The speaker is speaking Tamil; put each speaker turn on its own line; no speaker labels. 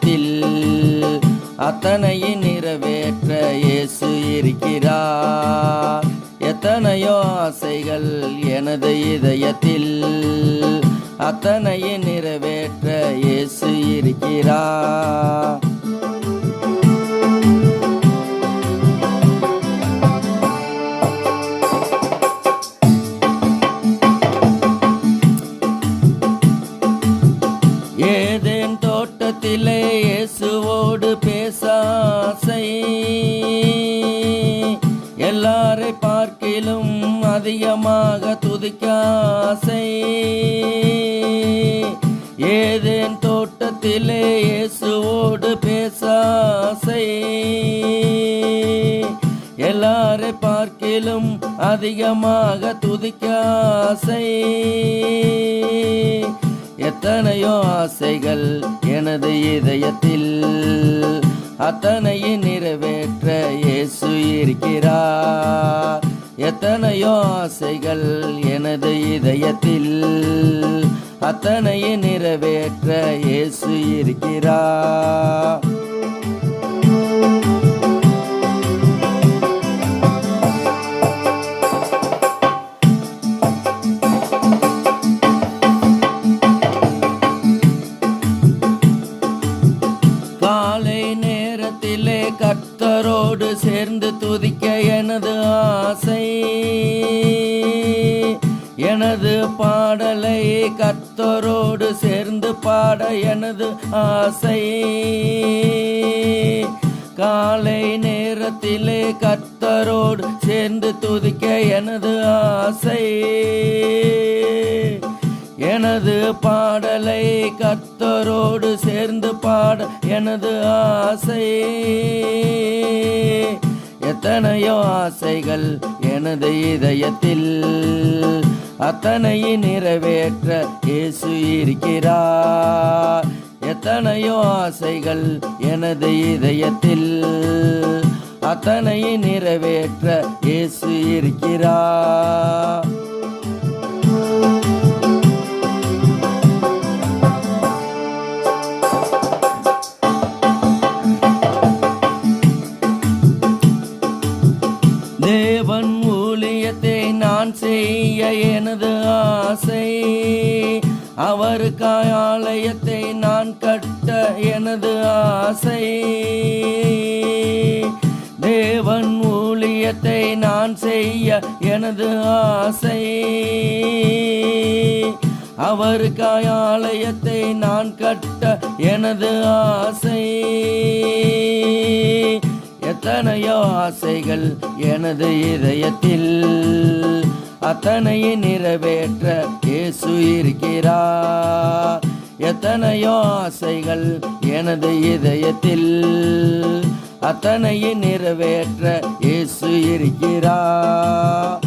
இதயத்தில் அத்தனையும் நிறைவேற்ற இயேசு இருக்கிறார். எத்தனையோ ஆசைகள் எனது இதயத்தில் அத்தனையும் நிறைவேற்ற இயேசு இருக்கிறார். ஏதேன் தோட்டத்திலே இயேசுவோடு பேச ஆசை, எல்லாரை பார்க்கிலும் அதிகமாக துதிக்க ஆசை. ஏதேன் தோட்டத்திலே இயேசுவோடு பேச ஆசை, எல்லாரை பார்க்கிலும் அதிகமாக துதிக்க ஆசை. எத்தனையோ ஆசைகள் எனது இதயத்தில் அத்தனையும் நிறைவேற்ற இயேசு இருக்கிறார். எத்தனையோ ஆசைகள் எனது இதயத்தில் அத்தனையும் நிறைவேற்ற இயேசு இருக்கிறார். காலை நேரத்திலே கர்த்தரோடு சேர்ந்து துதிக்க எனது ஆசை, எனது பாடலை கர்த்தரோடு சேர்ந்து பாட எனது ஆசை. காலை நேரத்திலே கர்த்தரோடு சேர்ந்து துதிக்க எனது ஆசை, எனது பாடலை கர்த்தரோடு சேர்ந்து பாட எனது ஆசை. எத்தனையோ ஆசைகள் எனது இதயத்தில் அத்தனையும் நிறைவேற்ற இயேசு இருக்கிறார். எத்தனையோ ஆசைகள் எனது இதயத்தில் அத்தனையும் நிறைவேற்ற இயேசு இருக்கிறார். தேவன் ஊழியத்தை நான் செய்ய எனது ஆசை, அவருக்காய் ஆலயத்தை நான் கட்ட எனது ஆசை. தேவன் ஊழியத்தை நான் செய்ய எனது ஆசை, அவருக்காய் ஆலயத்தை நான் கட்ட எனது ஆசை. எத்தனையோ ஆசைகள் எனது இதயத்தில் அத்தனையும் நிறைவேற்ற இயேசு இருக்கிறார். எத்தனையோ ஆசைகள் எனது இதயத்தில் அத்தனையும் நிறைவேற்ற இயேசு இருக்கிறார்.